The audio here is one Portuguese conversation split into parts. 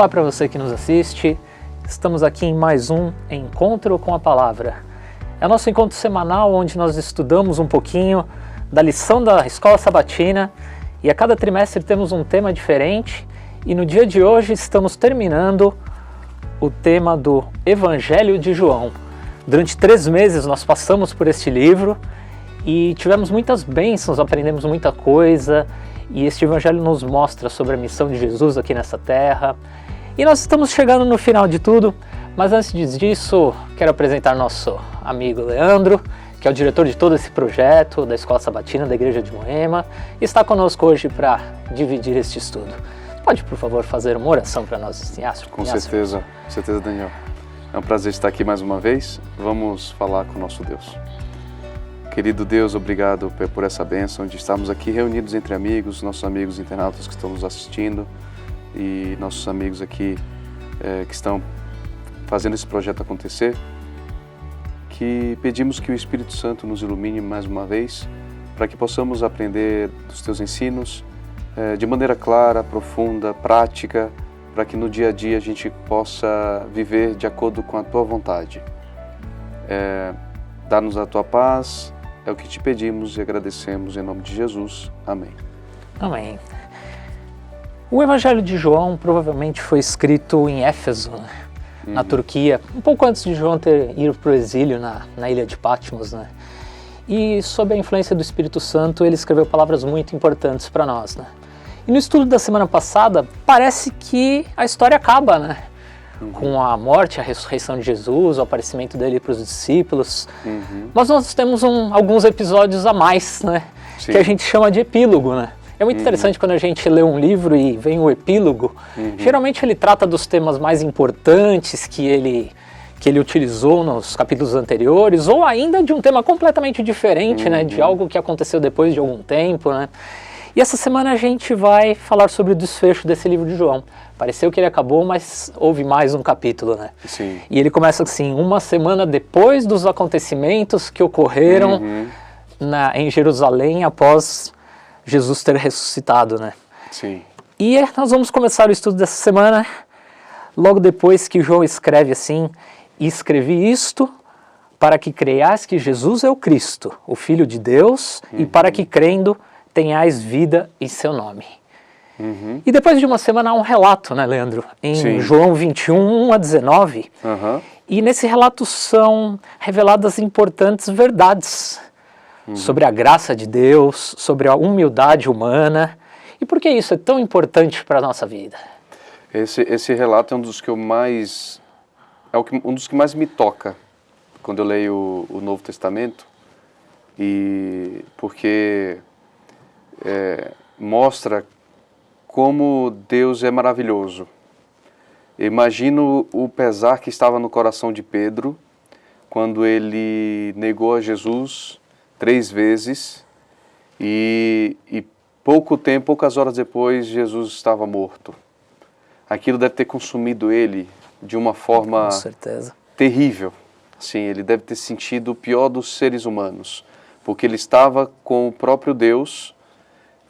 Olá para você que nos assiste, estamos aqui em mais um Encontro com a Palavra. É o nosso encontro semanal onde nós estudamos um pouquinho da lição da Escola Sabatina e a cada trimestre temos um tema diferente e no dia de hoje estamos terminando o tema do Evangelho de João. Durante 3 meses nós passamos por este livro e tivemos muitas bênçãos, aprendemos muita coisa e este Evangelho nos mostra sobre a missão de Jesus aqui nessa terra. E nós estamos chegando no final de tudo, mas antes disso quero apresentar nosso amigo Leandro, que é o diretor de todo esse projeto da Escola Sabatina da Igreja de Moema, e está conosco hoje para dividir este estudo. Pode, por favor, fazer uma oração para nós, Inácio? Com certeza, Daniel. É um prazer estar aqui mais uma vez. Vamos falar com o nosso Deus. Querido Deus, obrigado por essa bênção de estarmos aqui reunidos entre amigos, nossos amigos internautas que estão nos assistindo e nossos amigos aqui que estão fazendo esse projeto acontecer. Que pedimos que o Espírito Santo nos ilumine mais uma vez para que possamos aprender dos teus ensinos de maneira clara, profunda, prática, para que no dia a dia a gente possa viver de acordo com a tua vontade. Dá-nos a tua paz, é o que te pedimos e agradecemos em nome de Jesus. Amém. Amém. O Evangelho de João provavelmente foi escrito em Éfeso, na Turquia, um pouco antes de João ir para o exílio na ilha de Patmos, né? E sob a influência do Espírito Santo ele escreveu palavras muito importantes para nós, né? E no estudo da semana passada parece que a história acaba, né? Com a morte, a ressurreição de Jesus, o aparecimento dele para os discípulos. Mas nós temos alguns episódios a mais, né? Sim. Que a gente chama de epílogo, né? É muito interessante quando a gente lê um livro e vem o epílogo. Geralmente ele trata dos temas mais importantes que ele utilizou nos capítulos anteriores, ou ainda de um tema completamente diferente, né? De algo que aconteceu depois de algum tempo, né? E essa semana a gente vai falar sobre o desfecho desse livro de João. Pareceu que ele acabou, mas houve mais um capítulo, né? Sim. E ele começa assim, uma semana depois dos acontecimentos que ocorreram em Jerusalém após Jesus ter ressuscitado, né? Sim. E nós vamos começar o estudo dessa semana logo depois que João escreve assim: "E escrevi isto para que creias que Jesus é o Cristo, o Filho de Deus, e para que crendo tenhais vida em seu nome." E depois de uma semana há um relato, né, Leandro? Em João 21, 1 a 19. E nesse relato são reveladas importantes verdades sobre a graça de Deus, sobre a humildade humana. E por que isso é tão importante para a nossa vida? Esse relato é um dos que um dos que mais me toca quando eu leio o Novo Testamento, e porque mostra como Deus é maravilhoso. Eu imagino o pesar que estava no coração de Pedro quando ele negou a Jesus 3 vezes e poucas horas depois Jesus estava morto. Aquilo deve ter consumido ele de uma forma terrível. Sim, ele deve ter sentido o pior dos seres humanos, porque ele estava com o próprio Deus,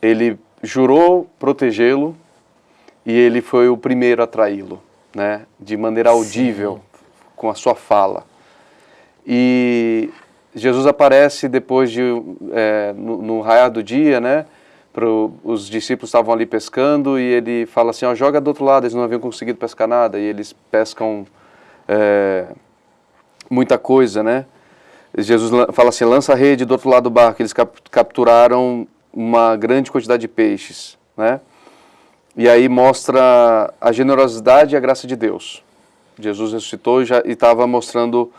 ele jurou protegê-lo e ele foi o primeiro a traí-lo, né? De maneira audível, com a sua fala. E Jesus aparece depois no raiar do dia, né? Os discípulos estavam ali pescando e ele fala assim: ó, joga do outro lado. Eles não haviam conseguido pescar nada e eles pescam muita coisa, né? Jesus fala assim: lança a rede do outro lado do barco. Eles capturaram uma grande quantidade de peixes, né? E aí mostra a generosidade e a graça de Deus. Jesus ressuscitou e estava mostrando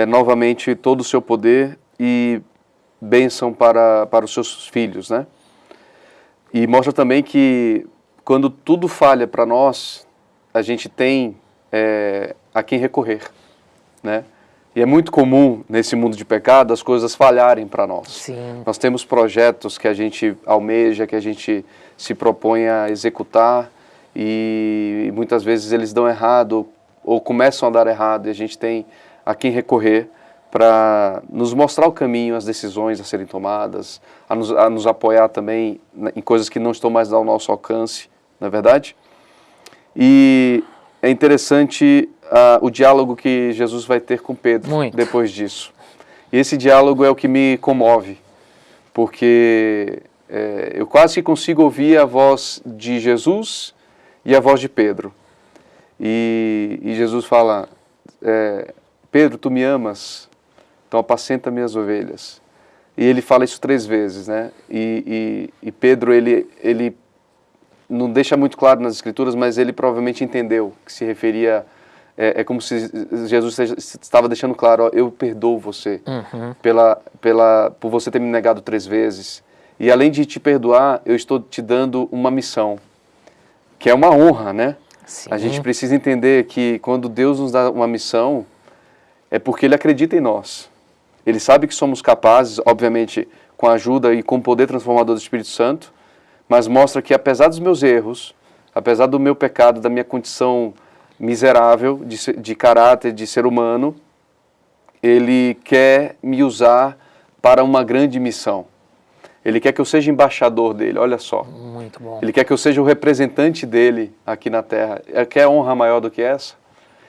novamente todo o seu poder e bênção para os seus filhos, né? E mostra também que quando tudo falha para nós, a gente tem a quem recorrer, né? E é muito comum, nesse mundo de pecado, as coisas falharem para nós. Sim. Nós temos projetos que a gente almeja, que a gente se propõe a executar e muitas vezes eles dão errado ou começam a dar errado e a gente tem a quem recorrer para nos mostrar o caminho, as decisões a serem tomadas, a nos apoiar também em coisas que não estão mais ao nosso alcance, não é verdade? E é interessante o diálogo que Jesus vai ter com Pedro depois disso. E esse diálogo é o que me comove, porque eu quase que consigo ouvir a voz de Jesus e a voz de Pedro. E Jesus fala, Pedro, tu me amas, então apacenta minhas ovelhas. E ele fala isso 3 vezes, né? E Pedro, ele não deixa muito claro nas Escrituras, mas ele provavelmente entendeu que se referia... É como se Jesus estava deixando claro, ó, eu perdoo você por você ter me negado 3 vezes. E além de te perdoar, eu estou te dando uma missão, que é uma honra, né? Sim. A gente precisa entender que quando Deus nos dá uma missão, é porque Ele acredita em nós. Ele sabe que somos capazes, obviamente, com a ajuda e com o poder transformador do Espírito Santo, mas mostra que apesar dos meus erros, apesar do meu pecado, da minha condição miserável de caráter, de ser humano, Ele quer me usar para uma grande missão. Ele quer que eu seja embaixador dele, olha só. Muito bom. Ele quer que eu seja o representante dele aqui na terra. Quer honra maior do que essa?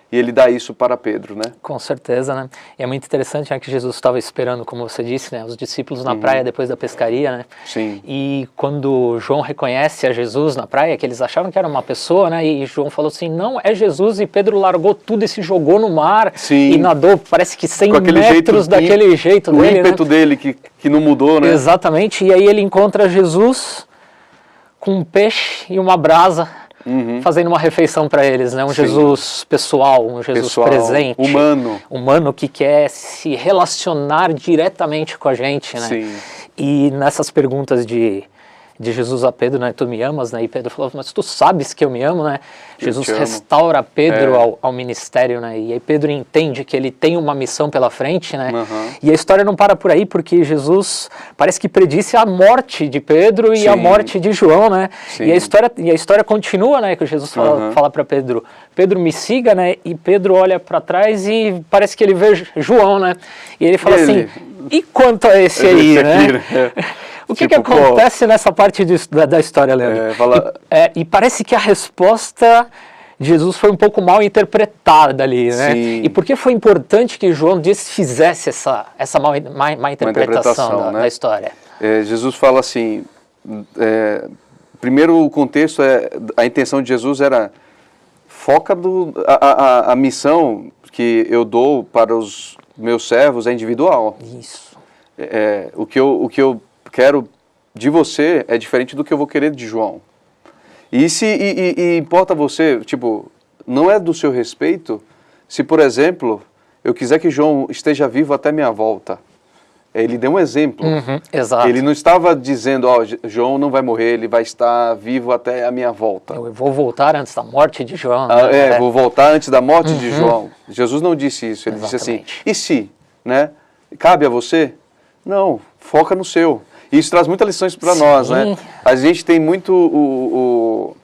E ele dá isso para Pedro, né? Com certeza, né? E é muito interessante, né, que Jesus estava esperando, como você disse, né, os discípulos na praia depois da pescaria, né? Sim. E quando João reconhece a Jesus na praia, que eles acharam que era uma pessoa, né? E João falou assim, não, é Jesus. E Pedro largou tudo e se jogou no mar. Sim. E nadou, parece que 100 aquele metros daquele jeito dele, o ímpeto dele que não mudou, né? Exatamente. E aí ele encontra Jesus com um peixe e uma brasa, fazendo uma refeição para eles, né? Um Sim. Jesus pessoal, um Jesus presente. Humano que quer se relacionar diretamente com a gente, né? Sim. E nessas perguntas de Jesus a Pedro, né? Tu me amas, né? E Pedro falou, mas tu sabes que eu me amo, né? Jesus restaura Pedro ao ministério, né? E aí Pedro entende que ele tem uma missão pela frente, né? E a história não para por aí, porque Jesus parece que predisse a morte de Pedro e a morte de João, né? E a história continua, né? Que Jesus fala para Pedro, Pedro, me siga, né? E Pedro olha para trás e parece que ele vê João, né? E ele fala assim, e quanto a esse aí, né? O que acontece nessa parte da história, Leandro? E parece que a resposta de Jesus foi um pouco mal interpretada ali, né? Sim. E por que foi importante que João fizesse essa má interpretação da história? Jesus fala assim, primeiro o contexto, a intenção de Jesus era, foca a missão que eu dou para os meus servos é individual. Isso. O que eu quero de você é diferente do que eu vou querer de João. E importa você, tipo, não é do seu respeito se, por exemplo, eu quiser que João esteja vivo até minha volta. Ele deu um exemplo. Exato. Ele não estava dizendo, João não vai morrer, ele vai estar vivo até a minha volta. Eu vou voltar antes da morte de João. Vou voltar antes da morte de João. Jesus não disse isso, ele disse assim, e se, né? Cabe a você? Não, foca no seu. E isso traz muitas lições para nós, né? A gente tem muito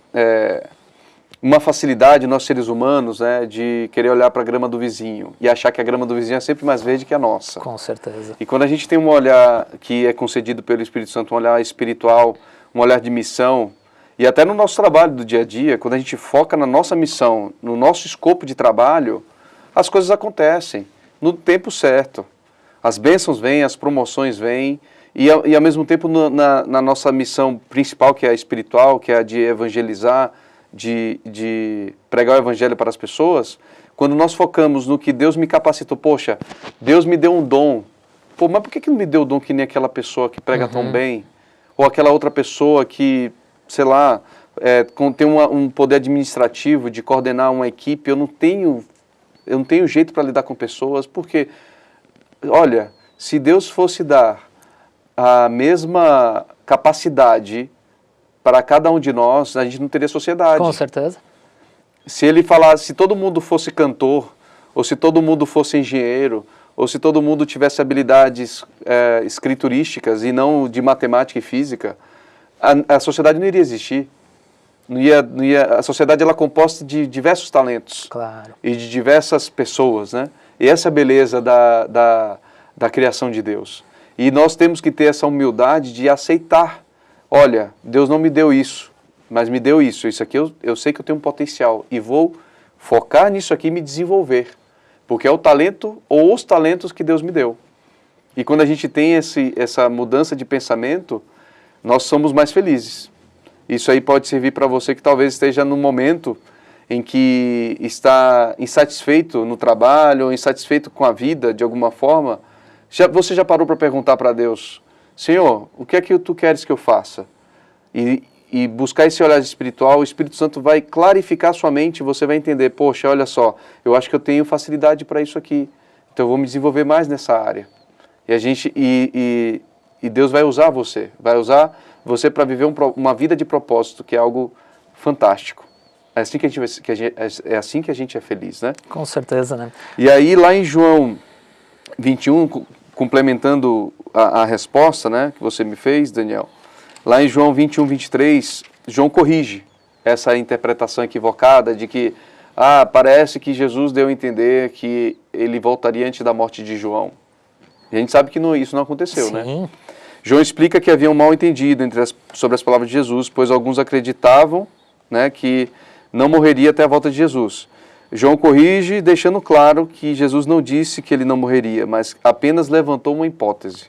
uma facilidade, nós seres humanos, né, de querer olhar para a grama do vizinho e achar que a grama do vizinho é sempre mais verde que a nossa. Com certeza. E quando a gente tem um olhar que é concedido pelo Espírito Santo, um olhar espiritual, um olhar de missão, e até no nosso trabalho do dia a dia, quando a gente foca na nossa missão, no nosso escopo de trabalho, as coisas acontecem no tempo certo. As bênçãos vêm, as promoções vêm, e ao mesmo tempo na nossa missão principal, que é a espiritual, que é a de evangelizar, de pregar o evangelho para as pessoas, quando nós focamos no que Deus me capacitou, poxa, Deus me deu um dom, mas por que não me deu o dom que nem aquela pessoa que prega tão bem? Ou aquela outra pessoa que, sei lá, tem um poder administrativo de coordenar uma equipe, eu não tenho jeito para lidar com pessoas, porque, olha, se Deus fosse dar a mesma capacidade para cada um de nós, a gente não teria sociedade. Com certeza. Se ele falasse, se todo mundo fosse cantor, ou se todo mundo fosse engenheiro, ou se todo mundo tivesse habilidades escriturísticas e não de matemática e física, a sociedade não iria existir. A sociedade ela é composta de diversos talentos. Claro. E de diversas pessoas, né? E essa é a beleza da criação de Deus. E nós temos que ter essa humildade de aceitar. Olha, Deus não me deu isso. mas me deu isso aqui eu sei que eu tenho um potencial e vou focar nisso aqui e me desenvolver, porque é o talento ou os talentos que Deus me deu. E quando a gente tem essa mudança de pensamento, nós somos mais felizes. Isso aí pode servir para você que talvez esteja num momento em que está insatisfeito no trabalho, ou insatisfeito com a vida de alguma forma. Você já parou para perguntar para Deus, Senhor, o que é que tu queres que eu faça? E buscar esse olhar espiritual, o Espírito Santo vai clarificar a sua mente e você vai entender, poxa, olha só, eu acho que eu tenho facilidade para isso aqui, então eu vou me desenvolver mais nessa área. E Deus vai usar você para viver uma vida de propósito, que é algo fantástico. É assim que a gente é feliz, né? Com certeza, né? E aí, lá em João 21, complementando a resposta, né, que você me fez, Daniel, lá em João 21, 23, João corrige essa interpretação equivocada de que, parece que Jesus deu a entender que ele voltaria antes da morte de João. E a gente sabe que isso não aconteceu, Sim. né? João explica que havia um mal entendido sobre as palavras de Jesus, pois alguns acreditavam, né, que não morreria até a volta de Jesus. João corrige, deixando claro que Jesus não disse que ele não morreria, mas apenas levantou uma hipótese.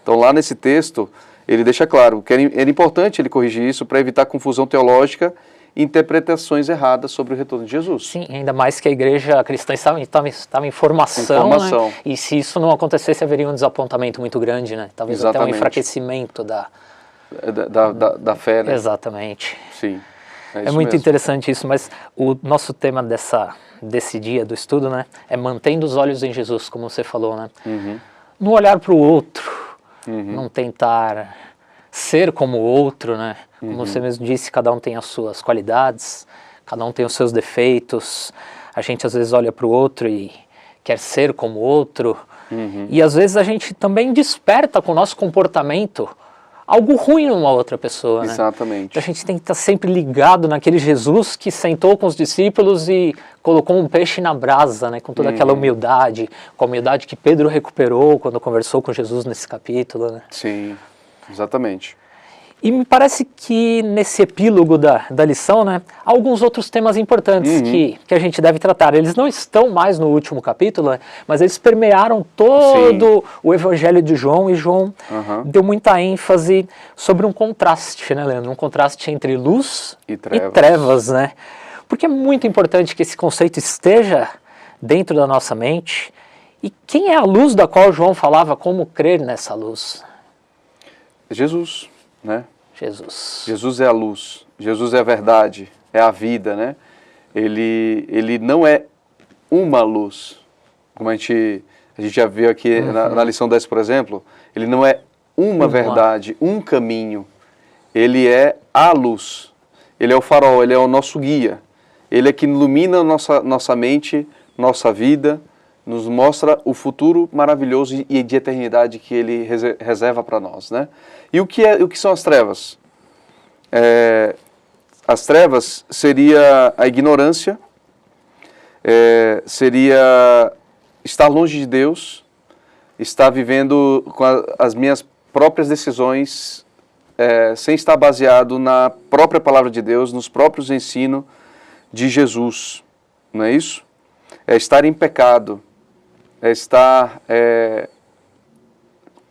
Então, lá nesse texto, ele deixa claro que era importante ele corrigir isso para evitar confusão teológica e interpretações erradas sobre o retorno de Jesus. Sim, ainda mais que a igreja cristã estava em formação. Né? E se isso não acontecesse, haveria um desapontamento muito grande, né? Talvez Exatamente. até um enfraquecimento da fé, né? Exatamente. Sim. É muito mesmo. interessante isso, mas o nosso tema desse dia do estudo, né, é mantendo os olhos em Jesus, como você falou, né? Uhum. Não olhar para o outro, não tentar ser como o outro, né? Como você mesmo disse, cada um tem as suas qualidades, cada um tem os seus defeitos. A gente às vezes olha para o outro e quer ser como o outro. E às vezes a gente também desperta com o nosso comportamento algo ruim numa outra pessoa, né? Exatamente. Então a gente tem que estar sempre ligado naquele Jesus que sentou com os discípulos e colocou um peixe na brasa, né? Com toda aquela humildade, com a humildade que Pedro recuperou quando conversou com Jesus nesse capítulo, né? Sim, exatamente. E me parece que nesse epílogo da lição, né, há alguns outros temas importantes que a gente deve tratar. Eles não estão mais no último capítulo, né, mas eles permearam todo o Evangelho de João, e João deu muita ênfase sobre um contraste, né, Leandro? Um contraste entre luz e trevas, né? Porque é muito importante que esse conceito esteja dentro da nossa mente. E quem é a luz da qual João falava? Como crer nessa luz? Jesus, né? Jesus é a luz, Jesus é a verdade, é a vida, né? Ele não é uma luz, como a gente já viu aqui na lição 10, por exemplo, ele não é uma verdade, um caminho, ele é a luz, ele é o farol, ele é o nosso guia, ele é que ilumina nossa mente, nossa vida, nos mostra o futuro maravilhoso e de eternidade que ele reserva para nós, né? E o que são as trevas? As trevas seria a ignorância, seria estar longe de Deus, estar vivendo com as minhas próprias decisões, sem estar baseado na própria palavra de Deus, nos próprios ensinos de Jesus, não é isso? É estar em pecado, é estar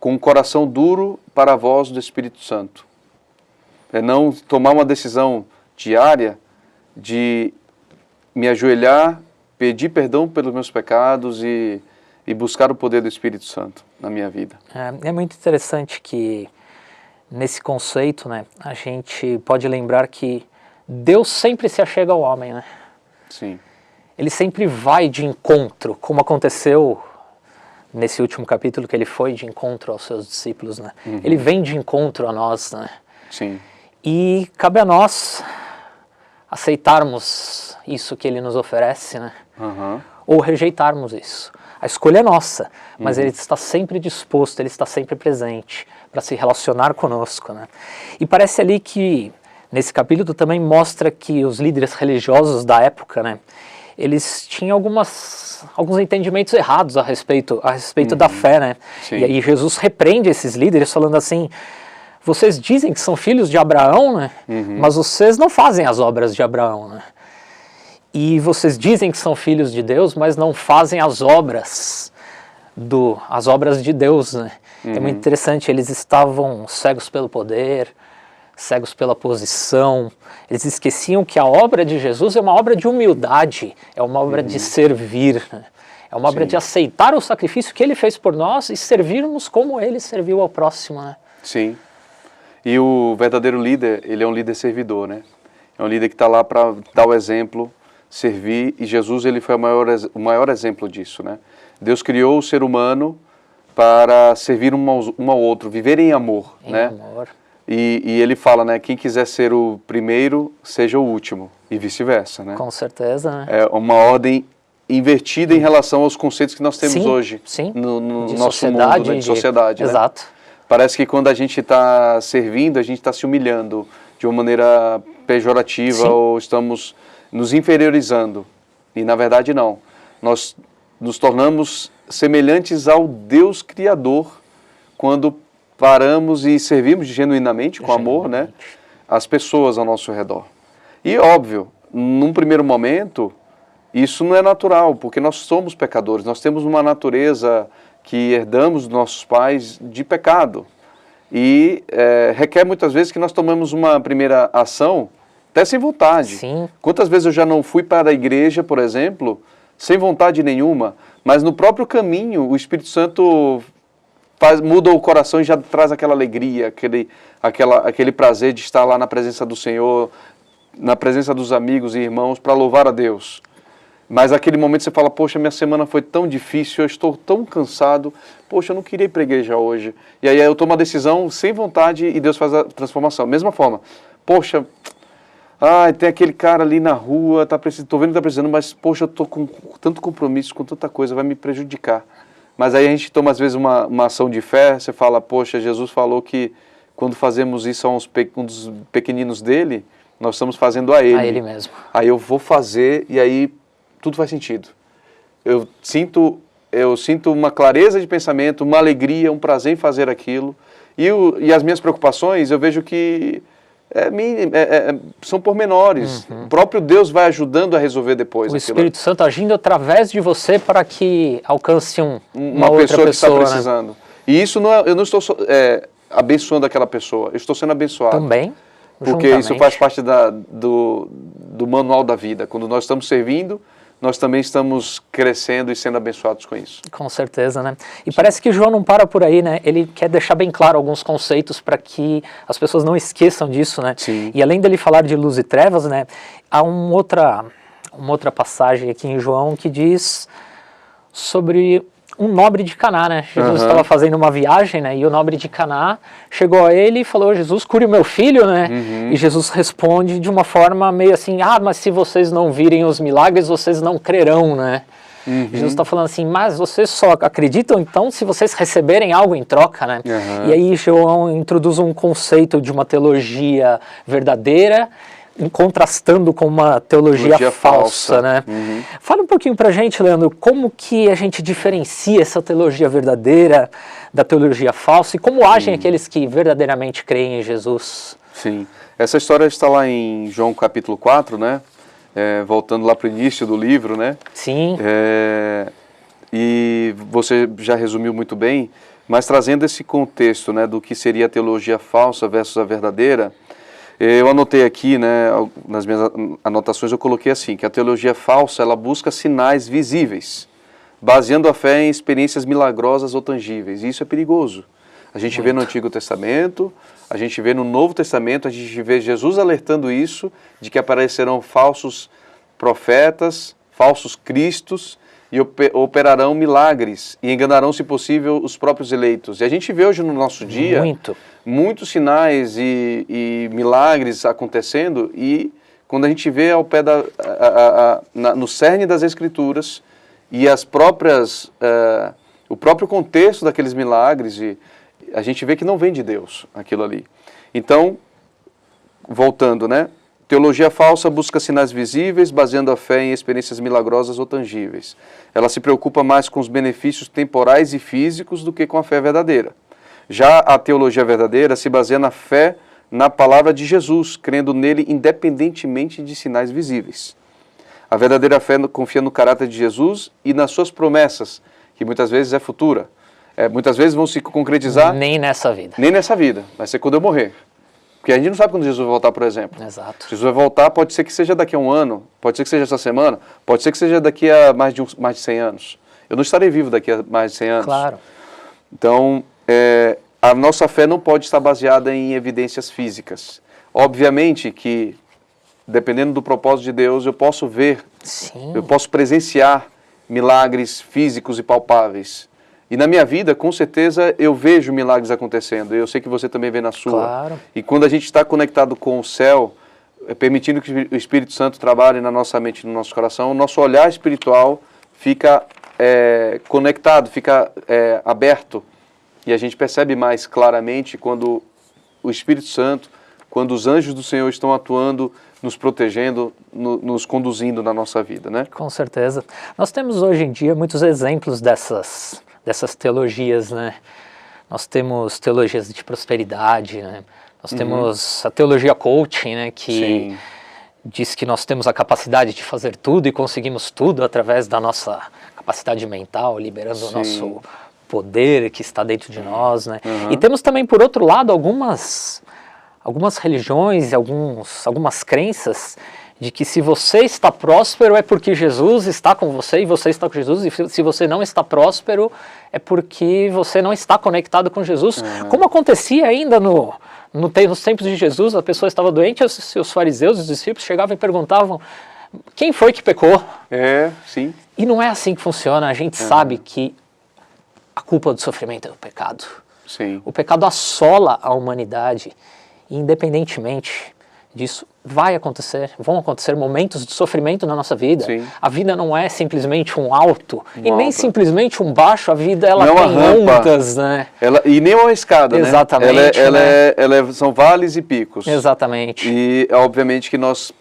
com o coração duro para a voz do Espírito Santo. É não tomar uma decisão diária de me ajoelhar, pedir perdão pelos meus pecados e buscar o poder do Espírito Santo na minha vida. É muito interessante que nesse conceito, né, a gente pode lembrar que Deus sempre se achega ao homem, né? Sim. Ele sempre vai de encontro, como aconteceu nesse último capítulo, que ele foi de encontro aos seus discípulos, né? Ele vem de encontro a nós, né? Sim. E cabe a nós aceitarmos isso que ele nos oferece, né? Ou rejeitarmos isso. A escolha é nossa, mas ele está sempre disposto, ele está sempre presente para se relacionar conosco, né? E parece ali que nesse capítulo também mostra que os líderes religiosos da época, né, eles tinham alguns entendimentos errados a respeito da fé, né? Sim. E aí Jesus repreende esses líderes falando assim: vocês dizem que são filhos de Abraão, né? Mas vocês não fazem as obras de Abraão, né? E vocês dizem que são filhos de Deus, mas não fazem as obras de Deus, né? É muito interessante, eles estavam cegos pelo poder, cegos pela posição, eles esqueciam que a obra de Jesus é uma obra de humildade, é uma obra de servir, né? É uma obra de aceitar o sacrifício que ele fez por nós e servirmos como ele serviu ao próximo, né? Sim. E o verdadeiro líder, ele é um líder servidor, né? É um líder que está lá para dar o exemplo, servir, e Jesus ele foi o maior exemplo disso, né? Deus criou o ser humano para servir um ao outro, viver em amor, né? Amor. E ele fala, né? Quem quiser ser o primeiro, seja o último, e vice-versa, né? Com certeza, né? É uma ordem invertida em relação aos conceitos que nós temos hoje no nosso mundo, né? De sociedade, né? Exato. Parece que quando a gente está servindo, a gente está se humilhando de uma maneira pejorativa ou estamos nos inferiorizando. E na verdade não. Nós nos tornamos semelhantes ao Deus Criador quando paramos e servimos genuinamente, com amor, né, as pessoas ao nosso redor. E óbvio, num primeiro momento, isso não é natural, porque nós somos pecadores, nós temos uma natureza que herdamos dos nossos pais de pecado. E requer muitas vezes que nós tomemos uma primeira ação até sem vontade. Sim. Quantas vezes eu já não fui para a igreja, por exemplo, sem vontade nenhuma, mas no próprio caminho o Espírito Santo muda o coração e já traz aquela alegria, aquele prazer de estar lá na presença do Senhor, na presença dos amigos e irmãos para louvar a Deus. Mas naquele momento você fala, poxa, minha semana foi tão difícil, eu estou tão cansado, poxa, eu não queria ir para a igreja hoje. E aí eu tomo uma decisão sem vontade e Deus faz a transformação. Mesma forma, poxa, tem aquele cara ali na rua, estou vendo que está precisando, mas poxa, eu estou com tanto compromisso, com tanta coisa, vai me prejudicar. Mas aí a gente toma às vezes uma ação de fé, você fala, poxa, Jesus falou que quando fazemos isso a um dos pequeninos dele, nós estamos fazendo a ele. A ele mesmo. Aí eu vou fazer e aí tudo faz sentido. Eu sinto uma clareza de pensamento, uma alegria, um prazer em fazer aquilo. E as minhas preocupações, eu vejo que são pormenores. O próprio Deus vai ajudando a resolver depois. O Espírito Santo agindo através de você para que alcance uma outra pessoa que está precisando. Né? E isso eu não estou abençoando aquela pessoa, eu estou sendo abençoado. Também. Porque isso faz parte do manual da vida. Quando nós estamos servindo, nós também estamos crescendo e sendo abençoados com isso. Com certeza, né? E parece que João não para por aí, né? Ele quer deixar bem claro alguns conceitos para que as pessoas não esqueçam disso, né? Sim. E além dele falar de luz e trevas, né? Há uma outra passagem aqui em João que diz sobre um nobre de Caná, né? Jesus estava fazendo uma viagem, né? E o nobre de Caná chegou a ele e falou, Jesus, cure o meu filho, né? E Jesus responde de uma forma meio assim, mas se vocês não virem os milagres, vocês não crerão, né? Jesus está falando assim, mas vocês só acreditam então se vocês receberem algo em troca, né? E aí João introduz um conceito de uma teologia verdadeira, contrastando com uma teologia falsa, né? Fala um pouquinho pra gente, Leandro, como que a gente diferencia essa teologia verdadeira da teologia falsa e como agem aqueles que verdadeiramente creem em Jesus? Sim, essa história está lá em João capítulo 4, né? Voltando lá para o início do livro, né? Sim. E você já resumiu muito bem, mas trazendo esse contexto, né, do que seria a teologia falsa versus a verdadeira, eu anotei aqui, né, nas minhas anotações eu coloquei assim, que a teologia falsa, ela busca sinais visíveis, baseando a fé em experiências milagrosas ou tangíveis, e isso é perigoso. A gente vê no Antigo Testamento, a gente vê no Novo Testamento, a gente vê Jesus alertando isso, de que aparecerão falsos profetas, falsos cristos, e operarão milagres, e enganarão, se possível, os próprios eleitos. E a gente vê hoje no nosso dia muitos sinais e milagres acontecendo, e quando a gente vê ao pé no cerne das Escrituras, e as próprias, o próprio contexto daqueles milagres, e a gente vê que não vem de Deus aquilo ali. Então, voltando, né? Teologia falsa busca sinais visíveis, baseando a fé em experiências milagrosas ou tangíveis. Ela se preocupa mais com os benefícios temporais e físicos do que com a fé verdadeira. Já a teologia verdadeira se baseia na fé na palavra de Jesus, crendo nele independentemente de sinais visíveis. A verdadeira fé confia no caráter de Jesus e nas suas promessas, que muitas vezes é futura. Muitas vezes vão se concretizar... Nem nessa vida. Nem nessa vida, vai ser quando eu morrer. Porque a gente não sabe quando Jesus vai voltar, por exemplo. Exato. Jesus vai voltar, pode ser que seja daqui a um ano, pode ser que seja essa semana, pode ser que seja daqui a mais de 100 anos. Eu não estarei vivo daqui a mais de 100 anos. Claro. Então, a nossa fé não pode estar baseada em evidências físicas. Obviamente que, dependendo do propósito de Deus, eu posso ver, Sim. eu posso presenciar milagres físicos e palpáveis. E na minha vida, com certeza, eu vejo milagres acontecendo. Eu sei que você também vê na sua. Claro. E quando a gente está conectado com o céu, permitindo que o Espírito Santo trabalhe na nossa mente e no nosso coração, o nosso olhar espiritual fica conectado, fica aberto. E a gente percebe mais claramente quando o Espírito Santo, quando os anjos do Senhor estão atuando, nos protegendo, nos conduzindo na nossa vida, né? Com certeza. Nós temos hoje em dia muitos exemplos dessas teologias, né? Nós temos teologias de prosperidade, né? Nós temos a teologia coaching, né? Que Sim. diz que nós temos a capacidade de fazer tudo e conseguimos tudo através da nossa capacidade mental, liberando o nosso poder que está dentro de nós, né? E temos também, por outro lado, algumas religiões e algumas crenças de que se você está próspero é porque Jesus está com você e você está com Jesus, e se você não está próspero é porque você não está conectado com Jesus. Como acontecia ainda nos tempos de Jesus, a pessoa estava doente, os fariseus, os discípulos chegavam e perguntavam: quem foi que pecou? Sim. E não é assim que funciona. A gente sabe que a culpa do sofrimento é o pecado. Sim. O pecado assola a humanidade. E independentemente disso, vão acontecer momentos de sofrimento na nossa vida. Sim. A vida não é simplesmente um alto e nem simplesmente um baixo. A vida ela não é tem uma rampa, ondas, né? E nem uma escada, Exatamente, né? São vales e picos. Exatamente. E obviamente que nós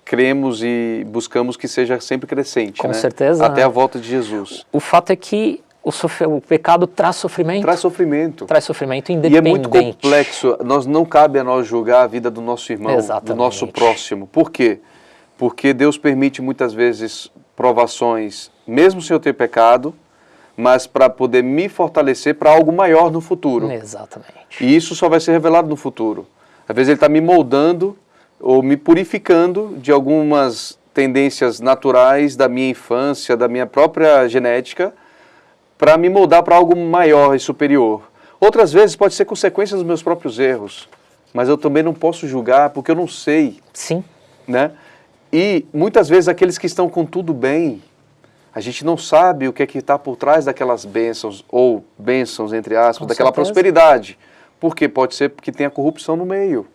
cremos e buscamos que seja sempre crescente, Com né? certeza. Até a volta de Jesus. O fato é que o pecado traz sofrimento. Traz sofrimento. Traz sofrimento E é independente. muito complexo. Não cabe a nós julgar a vida do nosso irmão, Exatamente. do nosso próximo. Por quê? Porque Deus permite muitas vezes provações, mesmo sem eu ter pecado, mas para poder me fortalecer para algo maior no futuro. Exatamente. E isso só vai ser revelado no futuro. Às vezes ele está me moldando ou me purificando de algumas tendências naturais da minha infância, da minha própria genética, para me moldar para algo maior e superior. Outras vezes pode ser consequência dos meus próprios erros, mas eu também não posso julgar porque eu não sei. Sim. Né? E muitas vezes aqueles que estão com tudo bem, a gente não sabe o que é que está por trás daquelas bênçãos, ou bênçãos, entre aspas, Com daquela certeza. prosperidade. Porque pode ser que tenha corrupção no meio.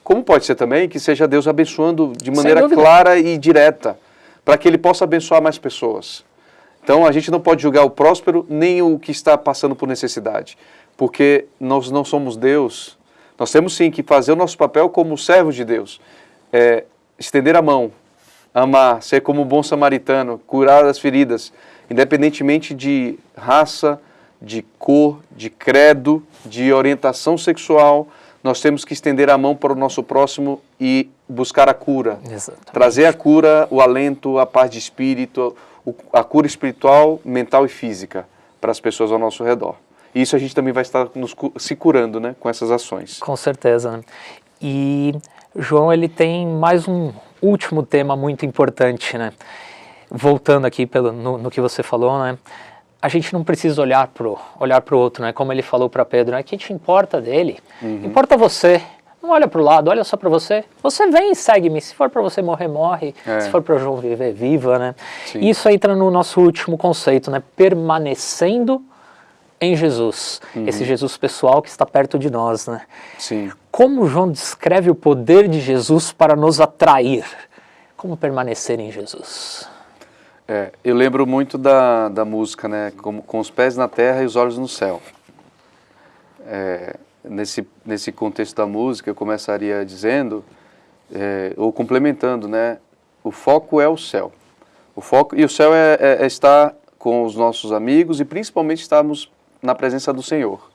Como pode ser também que seja Deus abençoando de maneira clara e direta, para que Ele possa abençoar mais pessoas. Então, a gente não pode julgar o próspero nem o que está passando por necessidade, porque nós não somos Deus. Nós temos sim que fazer o nosso papel como servos de Deus. Estender a mão, amar, ser como um bom samaritano, curar as feridas, independentemente de raça, de cor, de credo, de orientação sexual. Nós temos que estender a mão para o nosso próximo e buscar a cura. Exatamente. Trazer a cura, o alento, a paz de espírito, a cura espiritual, mental e física para as pessoas ao nosso redor. E isso a gente também vai estar se curando, né, com essas ações. Com certeza. Né? E João, ele tem mais um último tema muito importante, né? Voltando aqui no que você falou, né? A gente não precisa olhar pro outro, né? Como ele falou para Pedro, né? Que te importa dele? Importa você. Não olha para o lado, olha só para você. Você vem e segue-me. Se for para você morrer, morre. Se for para João viver, viva, né? Sim. E isso entra no nosso último conceito, né? Permanecendo em Jesus. Esse Jesus pessoal que está perto de nós, né? Sim. Como João descreve o poder de Jesus para nos atrair? Como permanecer em Jesus? Eu lembro muito da música, né? Com os pés na terra e os olhos no céu. Nesse contexto da música, eu começaria dizendo, ou complementando, né? O foco é o céu. E o céu é estar com os nossos amigos e principalmente estarmos na presença do Senhor.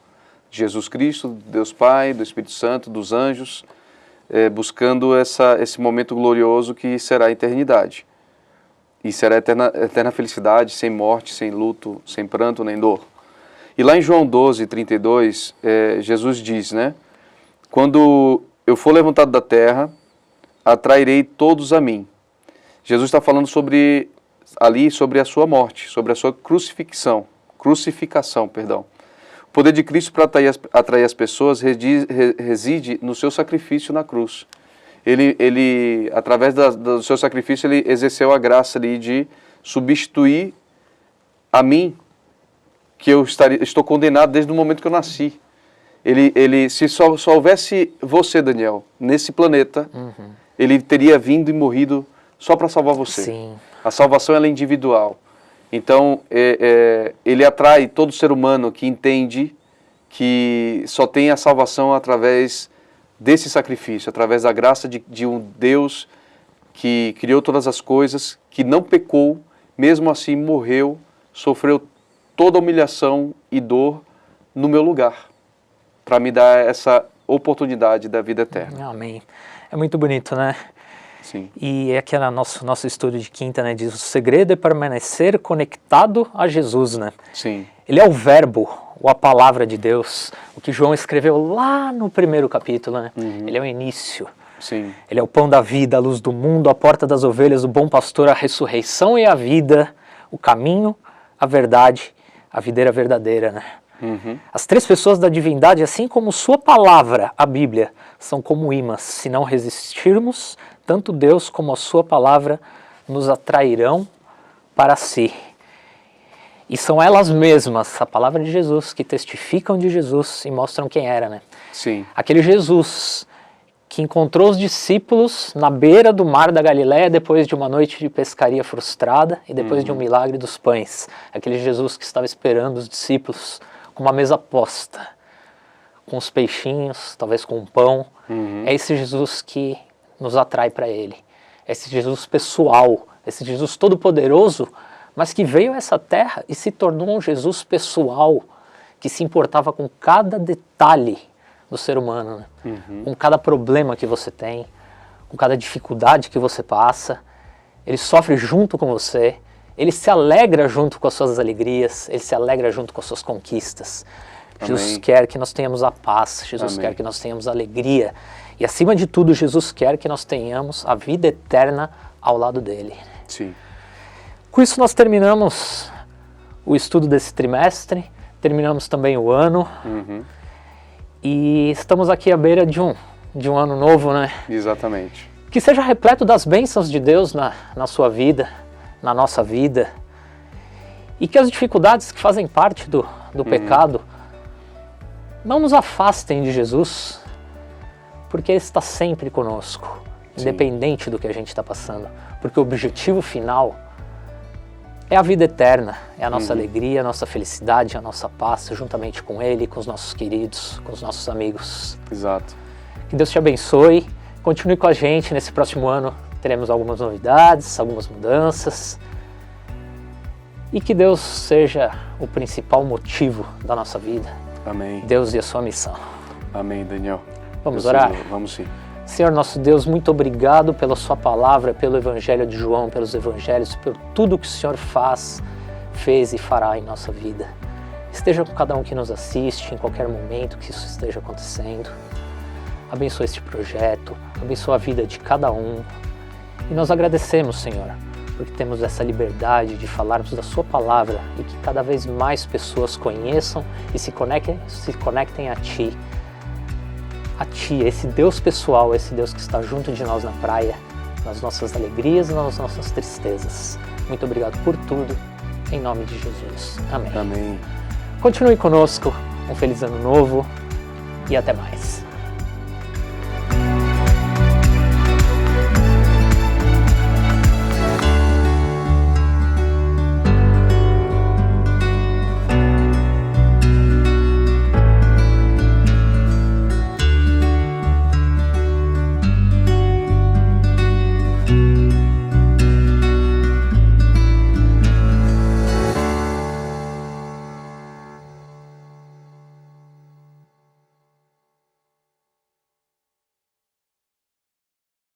de Jesus Cristo, de Deus Pai, do Espírito Santo, dos anjos, buscando esse momento glorioso que será a eternidade. E será eterna felicidade, sem morte, sem luto, sem pranto nem dor. E lá em João 12, 32, Jesus diz, né? Quando eu for levantado da terra, atrairei todos a mim. Jesus está falando ali sobre a sua morte, sobre a sua crucificação. O poder de Cristo para atrair as pessoas reside no seu sacrifício na cruz. Ele através do seu sacrifício, ele exerceu a graça ali de substituir a mim, que eu estou condenado desde o momento que eu nasci. Se só houvesse você, Daniel, nesse planeta, ele teria vindo e morrido só para salvar você. Sim. A salvação ela é individual. Então, ele atrai todo ser humano que entende que só tem a salvação através desse sacrifício, através da graça de um Deus que criou todas as coisas, que não pecou, mesmo assim morreu, sofreu toda a humilhação e dor no meu lugar, para me dar essa oportunidade da vida eterna. Amém. É muito bonito, né? Sim. E aqui no nosso estudo de quinta, né, diz: o segredo é permanecer conectado a Jesus, né? Sim. Ele é o verbo, ou a palavra de Deus, o que João escreveu lá no primeiro capítulo, né? Ele é o início. Sim. Ele é o pão da vida, a luz do mundo, a porta das ovelhas, o bom pastor, a ressurreição e a vida, o caminho, a verdade, a videira verdadeira, né? As três pessoas da divindade, assim como sua palavra, a Bíblia, são como imãs. Se não resistirmos, tanto Deus como a sua palavra nos atrairão para si. E são elas mesmas, a palavra de Jesus, que testificam de Jesus e mostram quem era, né? Sim. Aquele Jesus que encontrou os discípulos na beira do mar da Galileia depois de uma noite de pescaria frustrada e depois de um milagre dos pães. Aquele Jesus que estava esperando os discípulos com uma mesa posta, com os peixinhos, talvez com um pão. É esse Jesus que nos atrai para Ele. É esse Jesus pessoal, esse Jesus todo-poderoso, mas que veio a essa terra e se tornou um Jesus pessoal, que se importava com cada detalhe do ser humano, né? Com cada problema que você tem, com cada dificuldade que você passa. Ele sofre junto com você, ele se alegra junto com as suas alegrias, ele se alegra junto com as suas conquistas. Amém. Jesus quer que nós tenhamos a paz, Jesus Amém. quer que nós tenhamos a alegria. E acima de tudo, Jesus quer que nós tenhamos a vida eterna ao lado dele. Sim. Com isso nós terminamos o estudo desse trimestre, terminamos também o ano. E estamos aqui à beira de um ano novo, né? Exatamente. Que seja repleto das bênçãos de Deus na sua vida, na nossa vida. E que as dificuldades que fazem parte do pecado não nos afastem de Jesus, porque Ele está sempre conosco, independente do que a gente está passando. Porque o objetivo final é a vida eterna, é a nossa alegria, a nossa felicidade, a nossa paz, juntamente com Ele, com os nossos queridos, com os nossos amigos. Exato. Que Deus te abençoe, continue com a gente nesse próximo ano, teremos algumas novidades, algumas mudanças. E que Deus seja o principal motivo da nossa vida. Amém. Deus e a sua missão. Amém, Daniel. Vamos Deus orar? Senhor. Vamos sim. Senhor nosso Deus, muito obrigado pela sua palavra, pelo Evangelho de João, pelos Evangelhos, por tudo que o Senhor fez e fará em nossa vida. Esteja com cada um que nos assiste, em qualquer momento que isso esteja acontecendo. Abençoa este projeto, abençoa a vida de cada um. E nós agradecemos, Senhor, porque temos essa liberdade de falarmos da sua palavra e que cada vez mais pessoas conheçam e se conectem a Ti, esse Deus pessoal, esse Deus que está junto de nós na praia, nas nossas alegrias e nas nossas tristezas. Muito obrigado por tudo, em nome de Jesus. Amém. Amém. Continue conosco, um feliz ano novo e até mais.